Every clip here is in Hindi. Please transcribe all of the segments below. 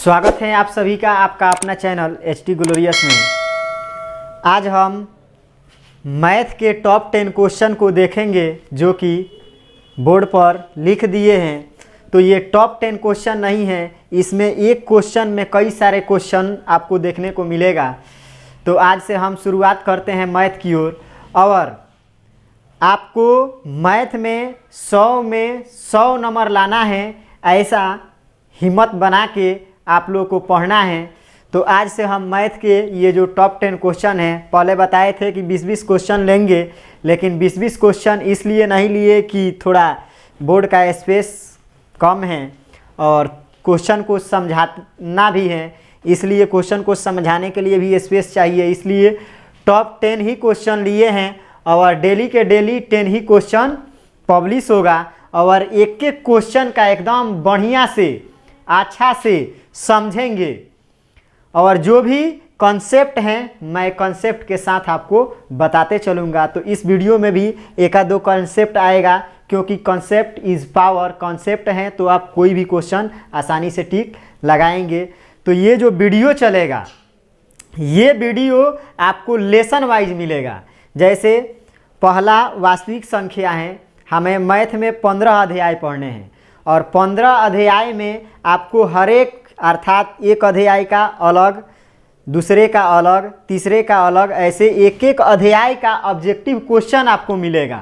स्वागत है आप सभी का आपका अपना चैनल HT ग्लोरियस में। आज हम मैथ के टॉप 10 क्वेश्चन को देखेंगे जो कि बोर्ड पर लिख दिए हैं। तो ये टॉप 10 क्वेश्चन नहीं है, इसमें एक क्वेश्चन में कई सारे क्वेश्चन आपको देखने को मिलेगा। तो आज से हम शुरुआत करते हैं मैथ की ओर। और आपको मैथ में 100 में 100 नंबर लाना है, ऐसा हिम्मत बना के आप लोगों को पढ़ना है। तो आज से हम मैथ के ये जो टॉप 10 क्वेश्चन हैं, पहले बताए थे कि 20-20 क्वेश्चन लेंगे, लेकिन 20-20 क्वेश्चन इसलिए नहीं लिए कि थोड़ा बोर्ड का स्पेस कम है और क्वेश्चन को समझाना भी है, इसलिए क्वेश्चन को समझाने के लिए भी स्पेस चाहिए। इसलिए टॉप 10 ही क्वेश्चन लिए हैं और डेली के डेली 10 ही क्वेश्चन पब्लिश होगा। और एक एक क्वेश्चन का एकदम बढ़िया से अच्छा से समझेंगे और जो भी कॉन्सेप्ट हैं मैं कॉन्सेप्ट के साथ आपको बताते चलूँगा। तो इस वीडियो में भी एक आध दो कॉन्सेप्ट आएगा, क्योंकि कॉन्सेप्ट इज़ पावर। कॉन्सेप्ट हैं तो आप कोई भी क्वेश्चन आसानी से टिक लगाएंगे। तो ये जो वीडियो चलेगा, ये वीडियो आपको लेसन वाइज मिलेगा। जैसे पहला वास्तविक संख्या है, हमें मैथ में 15 अध्याय पढ़ने हैं और 15 अध्याय में आपको हर एक अर्थात एक अध्याय का अलग, दूसरे का अलग, तीसरे का अलग, ऐसे एक एक अध्याय का ऑब्जेक्टिव क्वेश्चन आपको मिलेगा।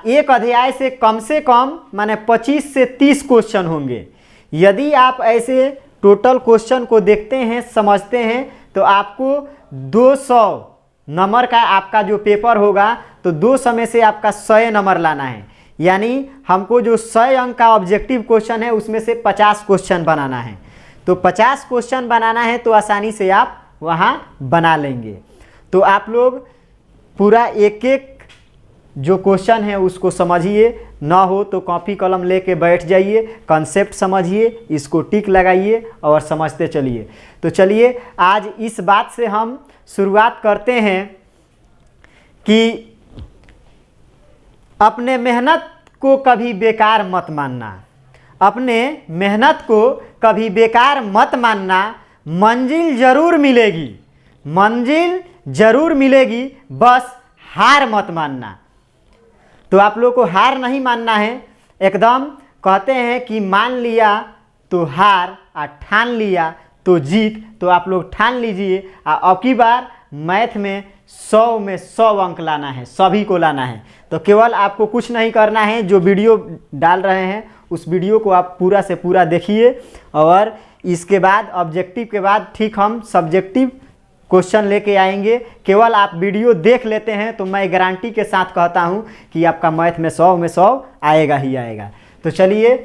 एक अध्याय से कम माने 25 से 30 क्वेश्चन होंगे। यदि आप ऐसे टोटल क्वेश्चन को देखते हैं, समझते हैं, तो आपको 200 नंबर का आपका जो पेपर होगा, तो 200 में से आपका 100 नंबर लाना है। यानी हमको जो 100 अंक का ऑब्जेक्टिव क्वेश्चन है उसमें से 50 क्वेश्चन बनाना है। तो 50 क्वेश्चन बनाना है तो आसानी से आप वहाँ बना लेंगे। तो आप लोग पूरा एक एक जो क्वेश्चन है उसको समझिए, ना हो तो कॉपी कलम लेके बैठ जाइए, कॉन्सेप्ट समझिए, इसको टिक लगाइए और समझते चलिए। तो चलिए आज इस बात से हम शुरुआत करते हैं कि अपने मेहनत को कभी बेकार मत मानना। अपने मेहनत को कभी बेकार मत मानना। मंजिल जरूर मिलेगी, मंजिल जरूर मिलेगी, बस हार मत मानना। तो आप लोग को हार नहीं मानना है। एकदम कहते हैं कि मान लिया तो हार और ठान लिया तो जीत। तो आप लोग ठान लीजिए, अब की बार मैथ में 100 में 100 अंक लाना है, सभी को लाना है। तो केवल आपको कुछ नहीं करना है, जो वीडियो डाल रहे हैं उस वीडियो को आप पूरा से पूरा देखिए और इसके बाद ऑब्जेक्टिव के बाद ठीक हम सब्जेक्टिव क्वेश्चन लेके आएंगे। केवल आप वीडियो देख लेते हैं तो मैं गारंटी के साथ कहता हूं कि आपका मैथ में 100 में 100 आएगा ही आएगा। तो चलिए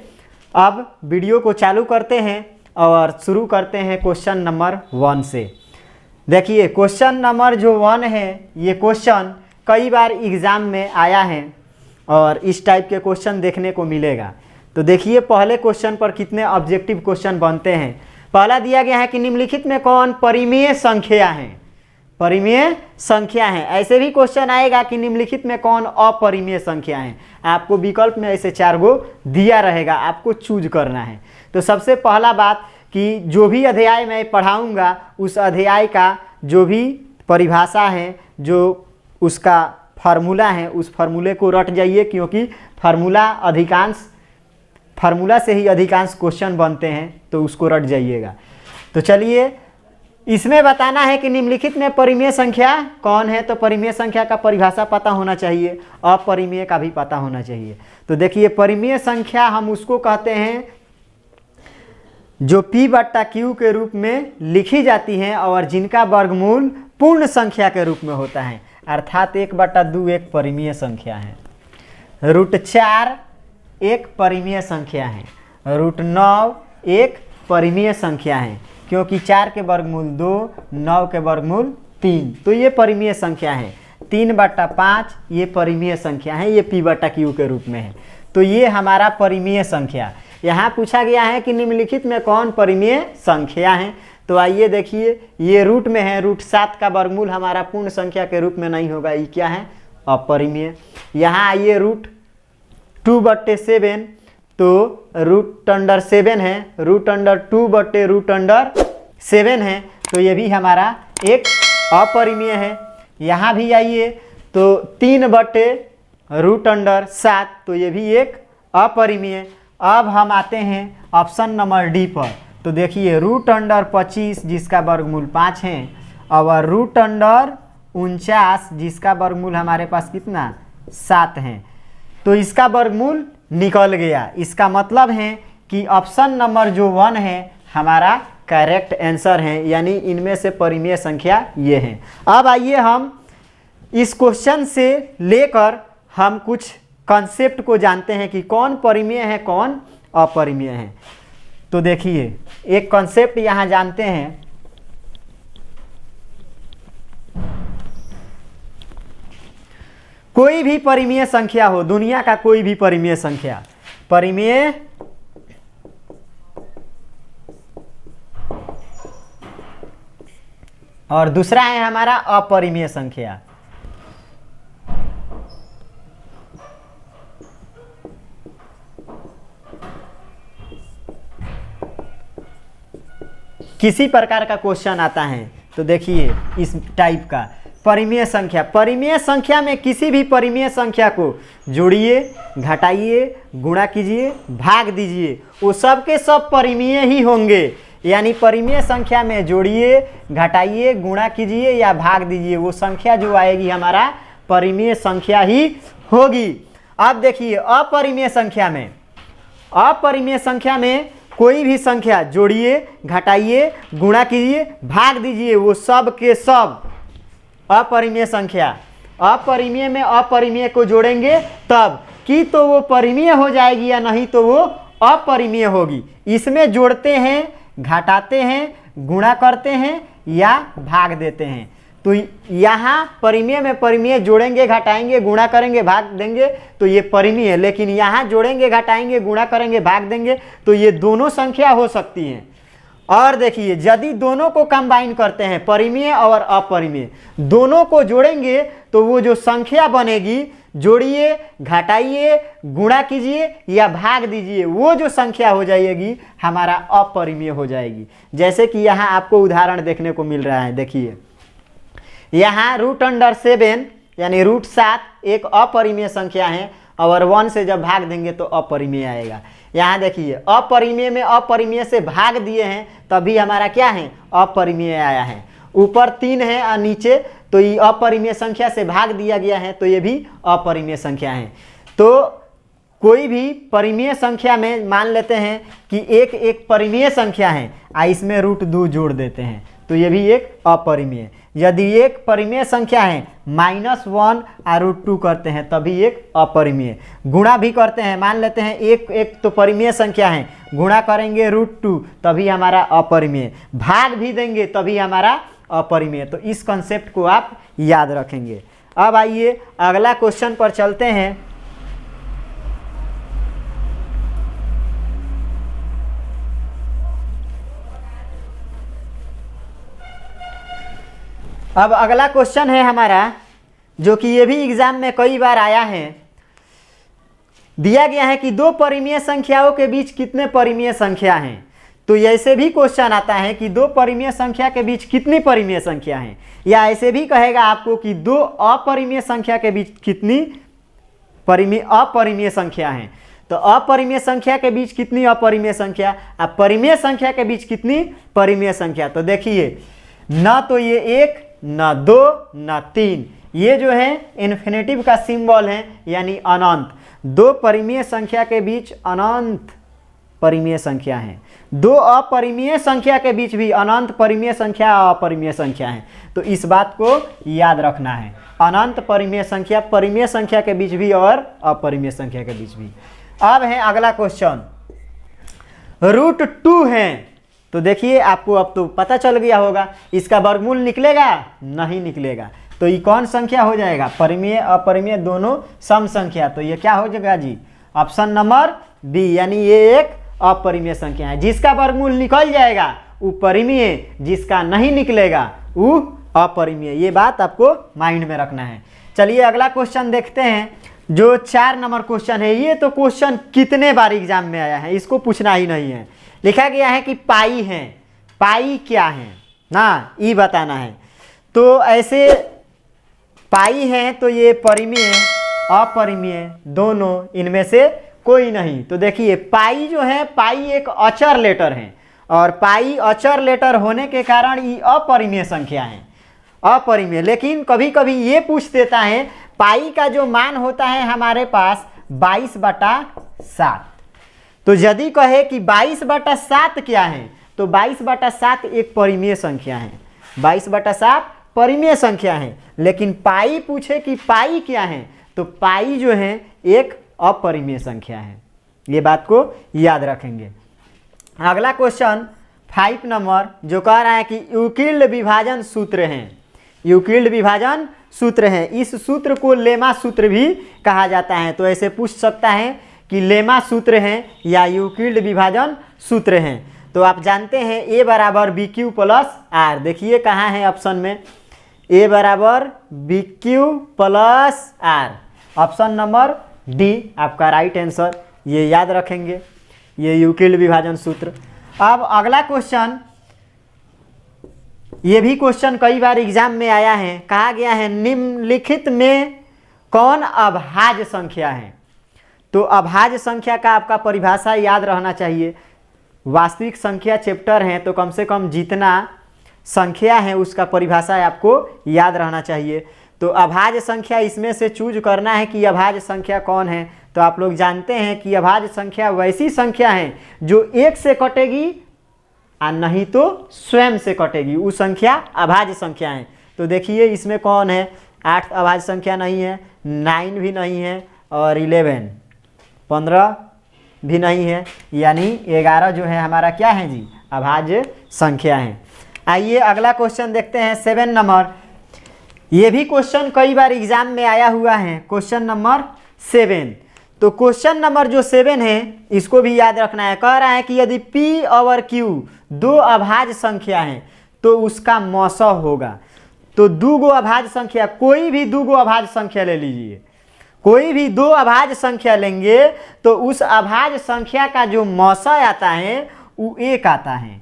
अब वीडियो को चालू करते हैं और शुरू करते हैं क्वेश्चन नंबर 1 से। देखिए क्वेश्चन नंबर जो 1 है, ये क्वेश्चन कई बार एग्ज़ाम में आया है और इस टाइप के क्वेश्चन देखने को मिलेगा। तो देखिए पहले क्वेश्चन पर कितने ऑब्जेक्टिव क्वेश्चन बनते हैं। पहला दिया गया है कि निम्नलिखित में कौन परिमेय संख्या है। परिमेय संख्या है। ऐसे भी क्वेश्चन आएगा कि निम्नलिखित में कौन अपरिमेय संख्या है। आपको विकल्प में ऐसे 4 गो दिया रहेगा, आपको चूज करना है। तो सबसे पहला बात कि जो भी अध्याय मैं पढ़ाऊंगा उस अध्याय का जो भी परिभाषा है, जो उसका फार्मूला है, उस फार्मूले को रट जाइए, क्योंकि फार्मूला से ही अधिकांश क्वेश्चन बनते हैं, तो उसको रट जाइएगा। तो चलिए इसमें बताना है कि निम्नलिखित में परिमेय संख्या कौन है। तो परिमेय संख्या का परिभाषा पता होना चाहिए, अपरिमेय का भी पता होना चाहिए। तो देखिए परिमेय संख्या हम उसको कहते हैं जो P/Q के रूप में लिखी जाती हैं और जिनका वर्गमूल पूर्ण संख्या के रूप में होता है। अर्थात 1/2 एक परिमेय संख्या है, √4 एक परिमेय संख्या है, √9 एक परिमेय संख्या है, क्योंकि 4 के वर्गमूल 2, 9 के वर्गमूल 3। तो ये परिमेय संख्या है। 3/5 ये परिमेय संख्या है, ये P/Q के रूप में है। तो ये हमारा परिमेय संख्या। यहाँ पूछा गया है कि निम्नलिखित में कौन परिमेय संख्या है। तो आइए देखिए, ये रूट में है, √7 का वर्गमूल हमारा पूर्ण संख्या के रूप में नहीं होगा, ये क्या है, अपरिमेय। यहाँ आइए √2/7 तो रूट अंडर 7 है, रूट अंडर 2 बटे रूट अंडर 7 है, तो ये भी हमारा एक अपरिमेय है। यहाँ भी आइए तो 3 बटे रूट अंडर 7, तो ये भी एक अपरिमेय। अब हम आते हैं ऑप्शन नंबर डी पर, तो देखिए रूट अंडर 25 जिसका वर्गमूल 5 है और रूट अंडर 49 जिसका वर्गमूल हमारे पास कितना 7 है, तो इसका वर्गमूल निकल गया। इसका मतलब है कि ऑप्शन नंबर जो 1 है हमारा करेक्ट आंसर है, यानी इनमें से परिमेय संख्या ये है। अब आइए हम इस क्वेश्चन से लेकर हम कुछ कॉन्सेप्ट को जानते हैं कि कौन परिमेय है कौन अपरिमेय है। तो देखिए एक कॉन्सेप्ट यहाँ जानते हैं, कोई भी परिमेय संख्या हो, दुनिया का कोई भी परिमेय संख्या, परिमेय और दूसरा है हमारा अपरिमेय संख्या। किसी प्रकार का क्वेश्चन आता है तो देखिए इस टाइप का परिमेय संख्या, परिमेय संख्या में किसी भी परिमेय संख्या को जोड़िए, घटाइए, गुणा कीजिए, भाग दीजिए, वो सब के सब परिमेय ही होंगे। यानी परिमेय संख्या में जोड़िए, घटाइए, गुणा कीजिए या भाग दीजिए, वो संख्या जो आएगी हमारा परिमेय संख्या ही होगी। अब देखिए अपरिमेय संख्या में, अपरिमेय संख्या में कोई भी संख्या जोड़िए, घटाइए, गुणा कीजिए, भाग दीजिए, वो सब के सब अपरिमेय संख्या। अपरिमेय में अपरिमेय को जोड़ेंगे तब कि तो वो परिमेय हो जाएगी या नहीं तो वो अपरिमेय होगी। इसमें जोड़ते हैं, घटाते हैं, गुणा करते हैं या भाग देते हैं। तो यहाँ परिमेय में परिमेय जोड़ेंगे, घटाएंगे, गुणा करेंगे, भाग देंगे तो ये परिमेय है, लेकिन यहाँ जोड़ेंगे, घटाएंगे, गुणा करेंगे, भाग देंगे तो ये दोनों संख्या हो सकती हैं। और देखिए यदि दोनों को कंबाइन करते हैं, परिमेय और अपरिमेय, दोनों को जोड़ेंगे तो वो जो संख्या बनेगी, जोड़िए, घटाइए, गुणा कीजिए या भाग दीजिए, वो जो संख्या हो जाएगी हमारा अपरिमेय हो जाएगी। जैसे कि यहाँ आपको उदाहरण देखने को मिल रहा है, देखिए यहाँ रूट अंडर 7 यानी रूट 7 एक अपरिमेय संख्या है और 1 से जब भाग देंगे तो अपरिमेय आएगा। यहाँ देखिए अपरिमेय में अपरिमेय से भाग दिए हैं तभी हमारा क्या है अपरिमेय आया है। ऊपर 3 है और नीचे, तो ये अपरिमेय संख्या से भाग दिया गया है तो ये भी अपरिमेय संख्या है। तो कोई भी परिमेय संख्या में मान लेते हैं कि एक परिमेय संख्या है, इसमें रूट 2 जोड़ देते हैं तो ये भी एक अपरिमेय। यदि एक परिमेय संख्या है -1 और रूट 2 करते हैं तभी एक अपरिमेय। गुणा भी करते हैं, मान लेते हैं एक तो परिमेय संख्या है, गुणा करेंगे रूट 2 तभी हमारा अपरिमेय, भाग भी देंगे तभी हमारा अपरिमेय। तो इस कंसेप्ट को आप याद रखेंगे। अब आइए अगला क्वेश्चन पर चलते हैं। अब अगला क्वेश्चन है हमारा, जो कि ये भी एग्जाम में कई बार आया है। दिया गया है कि दो परिमेय संख्याओं के बीच कितने परिमेय संख्या हैं। तो ऐसे भी क्वेश्चन आता है कि दो परिमेय संख्या के बीच कितनी परिमेय संख्या हैं, या ऐसे भी कहेगा आपको कि दो अपरिमेय संख्या के बीच कितनी अपरिमेय संख्या हैं। तो अपरिमेय संख्या के बीच कितनी अपरिमेय संख्या, अब परिमेय संख्या के बीच कितनी परिमेय संख्या। तो देखिए न तो ये 1, न 2, न 3, ये जो है इन्फिनेटिव का सिंबल है यानी अनंत। दो परिमेय संख्या के बीच अनंत परिमेय संख्या है, दो अपरिमेय संख्या के बीच भी अनंत परिमेय संख्या अपरिमेय संख्या है। तो इस बात को याद रखना है, अनंत परिमेय संख्या के बीच भी और अपरिमेय संख्या के बीच भी। अब है अगला क्वेश्चन, रूट 2 है। तो देखिए आपको अब तो पता चल गया होगा, इसका वर्गमूल निकलेगा नहीं निकलेगा। तो ये कौन संख्या हो जाएगा, परिमेय अपरिमेय दोनों सम संख्या। तो ये क्या हो जाएगा जी, ऑप्शन नंबर बी, यानी ये एक अपरिमेय संख्या है। जिसका वर्गमूल निकल जाएगा वो परिमेय, जिसका नहीं निकलेगा वो अपरिमेय। ये बात आपको माइंड में रखना है। चलिए अगला क्वेश्चन देखते हैं। जो 4 नंबर क्वेश्चन है, ये तो क्वेश्चन कितने बार एग्जाम में आया है, इसको पूछना ही नहीं है। लिखा गया है कि पाई है, पाई क्या है ना, ये बताना है। तो ऐसे पाई है तो ये परिमेय अपरिमेय दोनों, इनमें से कोई नहीं। तो देखिए पाई जो है, पाई एक अचर लेटर है, और पाई अचर लेटर होने के कारण ये अपरिमेय संख्या है, अपरिमेय। लेकिन कभी कभी ये पूछ देता है पाई का जो मान होता है हमारे पास 22/7। तो यदि कहे कि 22/7 क्या है, तो 22/7 एक परिमेय संख्या है, 22/7 परिमेय संख्या है। लेकिन पाई पूछे कि पाई क्या है, तो पाई जो है एक अपरिमेय संख्या है। ये बात को याद रखेंगे। अगला क्वेश्चन 5 नंबर जो कह रहा है कि यूक्लिड विभाजन सूत्र हैं, यूक्लिड विभाजन सूत्र है। इस सूत्र को लेमा सूत्र भी कहा जाता है। तो ऐसे पूछ सकता है कि लेमा सूत्र है या यूक्लिड विभाजन सूत्र हैं। तो आप जानते हैं A बराबर BQ प्लस R। देखिए कहाँ है ऑप्शन में, A बराबर BQ plus R, option number D आपका राइट आंसर। ये याद रखेंगे, ये यूक्लिड विभाजन सूत्र। अब अगला क्वेश्चन, ये भी क्वेश्चन कई बार एग्जाम में आया है। कहा गया है निम्नलिखित में कौन अभाज्य संख्या है। तो अभाज्य संख्या का आपका परिभाषा याद रहना चाहिए। वास्तविक संख्या चैप्टर है तो कम से कम जितना संख्या है उसका परिभाषा आपको याद रहना चाहिए। तो अभाज्य संख्या इसमें से चूज करना है कि अभाज्य संख्या कौन है। तो आप लोग जानते हैं कि अभाज्य संख्या वैसी संख्या है जो 1 से कटेगी और नहीं तो स्वयं से कटेगी, वो संख्या अभाज्य संख्या है। तो देखिए इसमें कौन है, 8 अभाज्य संख्या नहीं है, 9 भी नहीं है, और 11 15 भी नहीं है, यानी 11 जो है हमारा क्या है जी, अभाज्य संख्या है। आइए अगला क्वेश्चन देखते हैं 7 नंबर। ये भी क्वेश्चन कई बार एग्जाम में आया हुआ है, क्वेश्चन नंबर 7। तो क्वेश्चन नंबर जो 7 है इसको भी याद रखना है। कह रहा है कि यदि P और Q दो अभाज्य संख्या है तो उसका मौसा होगा। तो दो अभाज्य संख्या, कोई भी दो अभाज्य संख्या ले लीजिए, कोई भी दो अभाज्य संख्या लेंगे तो उस अभाज्य संख्या का जो मौसा आता है वो 1 आता है,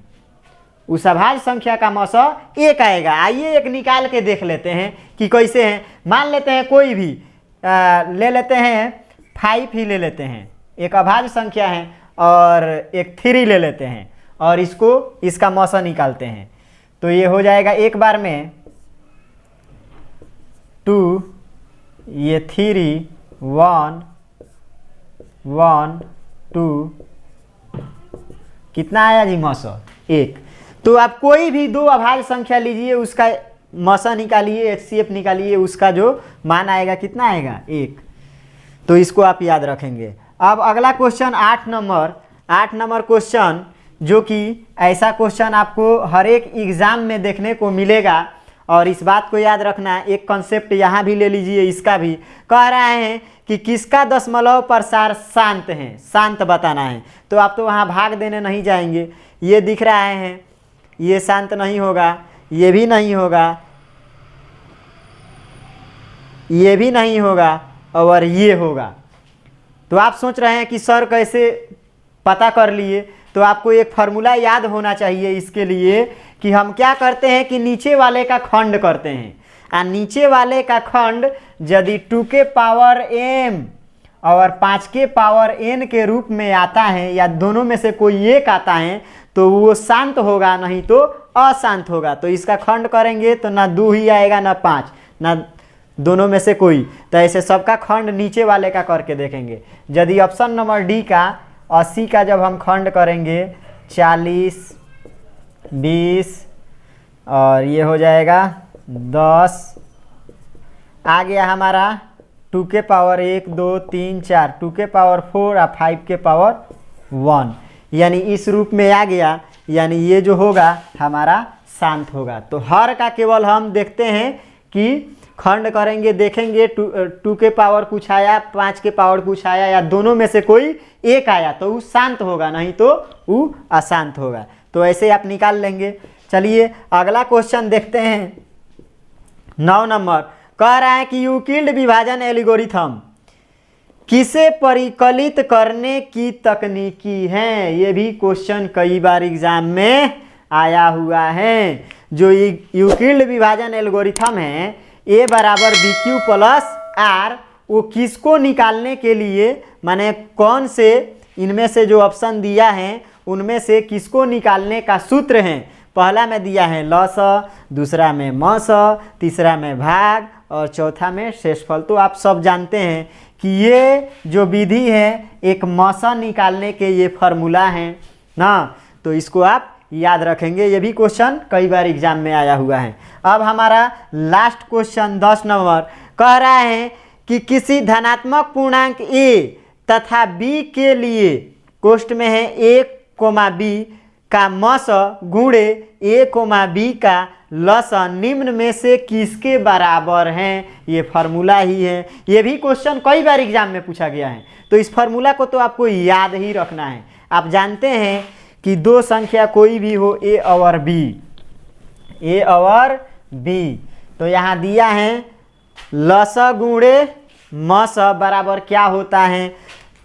उस अभाज्य संख्या का मौसा 1 आएगा। आइए एक निकाल के देख लेते हैं कि कैसे है। मान लेते हैं कोई भी ले लेते हैं 5 ही ले लेते हैं, एक अभाज्य संख्या है, और एक 3 ले लेते हैं और इसको इसका मौसा निकालते हैं। तो ये हो जाएगा एक बार में 2, ये 3, 1 1 2, कितना आया जी मौसा 1। तो आप कोई भी दो अभाज्य संख्या लीजिए, उसका मौसा निकालिए, HCF निकालिए, उसका जो मान आएगा कितना आएगा 1। तो इसको आप याद रखेंगे। अब अगला क्वेश्चन 8 नंबर क्वेश्चन, जो कि ऐसा क्वेश्चन आपको हर एक एग्ज़ाम में देखने को मिलेगा। और इस बात को याद रखना, एक कॉन्सेप्ट यहाँ भी ले लीजिए, इसका भी कह रहा है कि किसका दशमलव प्रसार शांत है, शांत बताना है। तो आप तो वहाँ भाग देने नहीं जाएंगे, ये दिख रहा है, ये शांत नहीं होगा, ये भी नहीं होगा, ये भी नहीं होगा, और ये होगा। तो आप सोच रहे हैं कि सर कैसे पता कर लिए। तो आपको एक फार्मूला याद होना चाहिए इसके लिए कि हम क्या करते हैं कि नीचे वाले का खंड करते हैं, और नीचे वाले का खंड यदि 2 के पावर m और 5 के पावर n के रूप में आता है, या दोनों में से कोई एक आता है, तो वो शांत होगा, नहीं तो अशांत होगा। तो इसका खंड करेंगे तो ना 2 ही आएगा, ना 5, ना दोनों में से कोई। तो ऐसे सबका खंड नीचे वाले का करके देखेंगे। यदि ऑप्शन नंबर डी का 80 का जब हम खंड करेंगे 40, 20 और ये हो जाएगा 10, आ गया हमारा 2 के पावर 1 2 3 4, 2 के पावर 4 और 5 के पावर 1, यानी इस रूप में आ गया। यानी ये जो होगा हमारा शांत होगा। तो हर का केवल हम देखते हैं कि खंड करेंगे, देखेंगे 2 के पावर कुछ आया, 5 के पावर कुछ आया, या दोनों में से कोई एक आया तो वो शांत होगा, नहीं तो वो अशांत होगा। तो ऐसे आप निकाल लेंगे। चलिए अगला क्वेश्चन देखते हैं 9 नंबर। कह रहा है कि यूक्लिड विभाजन एल्गोरिथम, किसे परिकलित करने की तकनीकी है? ये भी क्वेश्चन कई बार एग्जाम में आया हुआ है। जो यूक्लिड विभाजन एल्गोरिथम है A बराबर BQ प्लस R, वो किसको निकालने के लिए, माने कौन से इनमें से जो ऑप्शन दिया है उनमें से किसको निकालने का सूत्र है? पहला में दिया है लस, दूसरा में मस, तीसरा में भाग और चौथा में शेषफल। तो आप सब जानते हैं कि ये जो विधि है एक मसा निकालने के ये फार्मूला है ना, तो इसको आप याद रखेंगे। ये भी क्वेश्चन कई बार एग्जाम में आया हुआ है। अब हमारा लास्ट क्वेश्चन 10 नंबर कह रहा है कि किसी धनात्मक पूर्णांक a तथा b के लिए कोष्ठ में है a, b का मस गुणे a, b का लस निम्न में से किसके बराबर हैं? ये फार्मूला ही है। ये भी क्वेश्चन कई बार एग्जाम में पूछा गया है, तो इस फार्मूला को तो आपको याद ही रखना है। आप जानते हैं कि दो संख्या कोई भी हो a और b, तो यहाँ दिया है लस गुणे मस बराबर क्या होता है?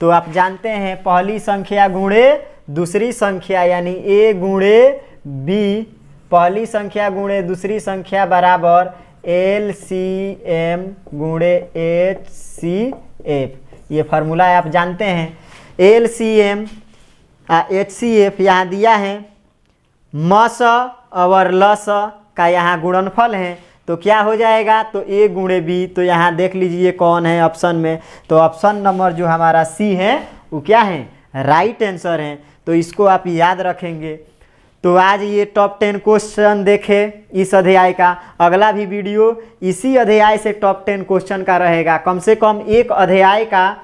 तो आप जानते हैं पहली संख्या गुणे दूसरी संख्या, यानी a गुणे b, पहली संख्या गुणे दूसरी संख्या बराबर LCM गुणे HCF। ये फार्मूला आप जानते हैं। LCM HCF यहाँ दिया है, मस और लस का यहाँ गुणनफल है, तो क्या हो जाएगा? तो a गुणे b। तो यहाँ देख लीजिए कौन है ऑप्शन में, तो ऑप्शन नंबर जो हमारा C है वो क्या है? राइट आंसर है। तो इसको आप याद रखेंगे। तो आज ये टॉप 10 क्वेश्चन देखे इस अध्याय का। अगला भी वीडियो इसी अध्याय से टॉप 10 क्वेश्चन का रहेगा। कम से कम एक अध्याय का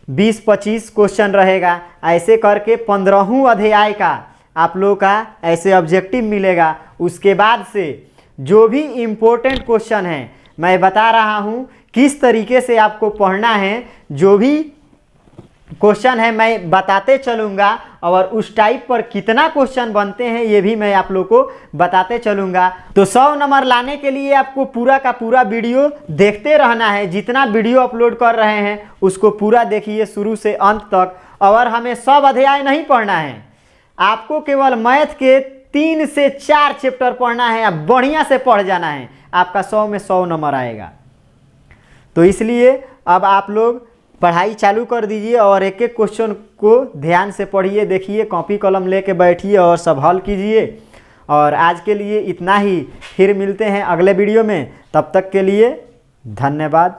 20-25 क्वेश्चन रहेगा। ऐसे करके 15वें अध्याय का आप लोगों का ऐसे ऑब्जेक्टिव मिलेगा। उसके बाद से जो भी इम्पोर्टेंट क्वेश्चन है मैं बता रहा हूँ किस तरीके से आपको पढ़ना है। जो भी क्वेश्चन है मैं बताते चलूँगा, और उस टाइप पर कितना क्वेश्चन बनते हैं ये भी मैं आप लोग को बताते चलूँगा। तो 100 नंबर लाने के लिए आपको पूरा का पूरा वीडियो देखते रहना है। जितना वीडियो अपलोड कर रहे हैं उसको पूरा देखिए शुरू से अंत तक। और हमें सब अध्याय नहीं पढ़ना है, आपको केवल मैथ के 3 से 4 चैप्टर पढ़ना है। आप बढ़िया से पढ़ जाना है, आपका 100 में 100 नंबर आएगा। तो इसलिए अब आप लोग पढ़ाई चालू कर दीजिए और एक एक क्वेश्चन को ध्यान से पढ़िए, देखिए, कॉपी कलम लेके बैठिए और सब हल कीजिए। और आज के लिए इतना ही, फिर मिलते हैं अगले वीडियो में। तब तक के लिए धन्यवाद।